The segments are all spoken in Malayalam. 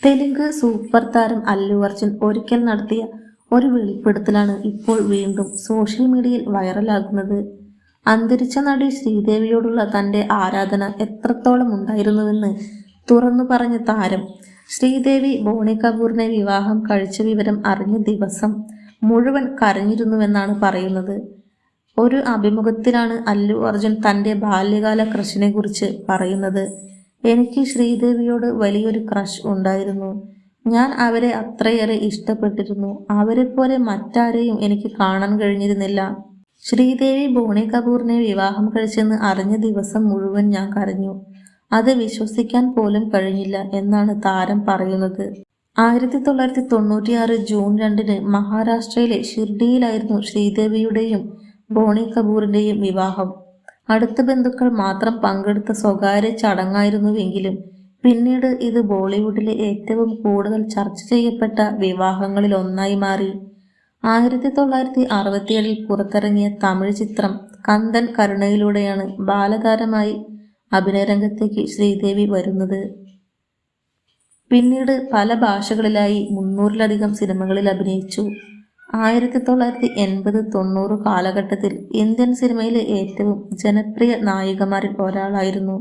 തെലുങ്ക് സൂപ്പർ താരം അല്ലു അർജുൻ ഒരിക്കൽ നടത്തിയ ഒരു വെളിപ്പെടുത്തലാണ് ഇപ്പോൾ വീണ്ടും സോഷ്യൽ മീഡിയയിൽ വൈറലാകുന്നത്. അന്തരിച്ച നടി ശ്രീദേവിയോടുള്ള തൻ്റെ ആരാധന എത്രത്തോളം ഉണ്ടായിരുന്നുവെന്ന് തുറന്നു പറഞ്ഞ താരം, ശ്രീദേവി ബോണി കപൂറിനെ വിവാഹം കഴിച്ച വിവരം അറിഞ്ഞ ദിവസം മുഴുവൻ കരഞ്ഞിരുന്നുവെന്നാണ് പറയുന്നത്. ഒരു അഭിമുഖത്തിലാണ് അല്ലു അർജുൻ തൻ്റെ ബാല്യകാല ക്രഷിനെ കുറിച്ച് പറയുന്നത്. എനിക്ക് ശ്രീദേവിയോട് വലിയൊരു ക്രഷ് ഉണ്ടായിരുന്നു. ഞാൻ അവരെ അത്രയേറെ ഇഷ്ടപ്പെട്ടിരുന്നു. അവരെപ്പോലെ മറ്റാരെയും എനിക്ക് കാണാൻ കഴിഞ്ഞിരുന്നില്ല. ശ്രീദേവി ബോണി കപൂറിനെ വിവാഹം കഴിച്ചെന്ന് അറിഞ്ഞ ദിവസം മുഴുവൻ ഞാൻ കരഞ്ഞു. അത് വിശ്വസിക്കാൻ പോലും കഴിഞ്ഞില്ല എന്നാണ് താരം പറയുന്നത്. 1996 ജൂൺ 2 മഹാരാഷ്ട്രയിലെ ഷിർഡിയിലായിരുന്നു ശ്രീദേവിയുടെയും ബോണി കപൂറിന്റെയും വിവാഹം. അടുത്ത ബന്ധുക്കൾ മാത്രം പങ്കെടുത്ത സ്വകാര്യ ചടങ്ങായിരുന്നുവെങ്കിലും പിന്നീട് ഇത് ബോളിവുഡിലെ ഏറ്റവും കൂടുതൽ ചർച്ച ചെയ്യപ്പെട്ട വിവാഹങ്ങളിൽ ഒന്നായി മാറി. 1967 പുറത്തിറങ്ങിയ തമിഴ് ചിത്രം കന്ദൻ കരുണയിലൂടെയാണ് ബാലതാരമായി അഭിനയരംഗത്തേക്ക് ശ്രീദേവി വരുന്നത്. പിന്നീട് പല ഭാഷകളിലായി 300-ലധികം സിനിമകളിൽ അഭിനയിച്ചു. 1980-90 കാലഘട്ടത്തിൽ ഇന്ത്യൻ സിനിമയിലെ ഏറ്റവും ജനപ്രിയ നായികമാരിൽ ഒരാളായിരുന്നു.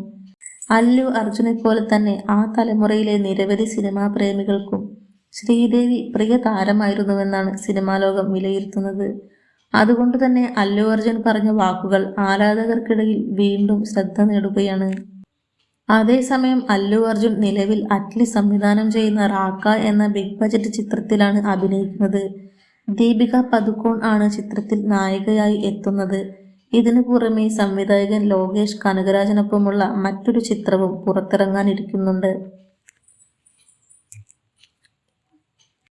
അല്ലു അർജുനെ പോലെ തന്നെ ആ തലമുറയിലെ നിരവധി സിനിമാ പ്രേമികൾക്കും ശ്രീദേവി പ്രിയ താരമായിരുന്നുവെന്നാണ് സിനിമാ ലോകം വിലയിരുത്തുന്നത്. അതുകൊണ്ട് തന്നെ അല്ലു അർജുൻ പറഞ്ഞ വാക്കുകൾ ആരാധകർക്കിടയിൽ വീണ്ടും ശ്രദ്ധ നേടുകയാണ്. അതേസമയം അല്ലു അർജുൻ നിലവിൽ അറ്റ്ലി സംവിധാനം ചെയ്യുന്ന റാക്ക എന്ന ബിഗ് ബജറ്റ് ചിത്രത്തിലാണ് അഭിനയിക്കുന്നത്. ദീപിക പദുക്കോൺ ആണ് ചിത്രത്തിൽ നായികയായി എത്തുന്നത്. ഇതിനു പുറമെ സംവിധായകൻ ലോകേഷ് കനകരാജിനൊപ്പമുള്ള മറ്റൊരു ചിത്രവും പുറത്തിറങ്ങാനിരിക്കുന്നുണ്ട്.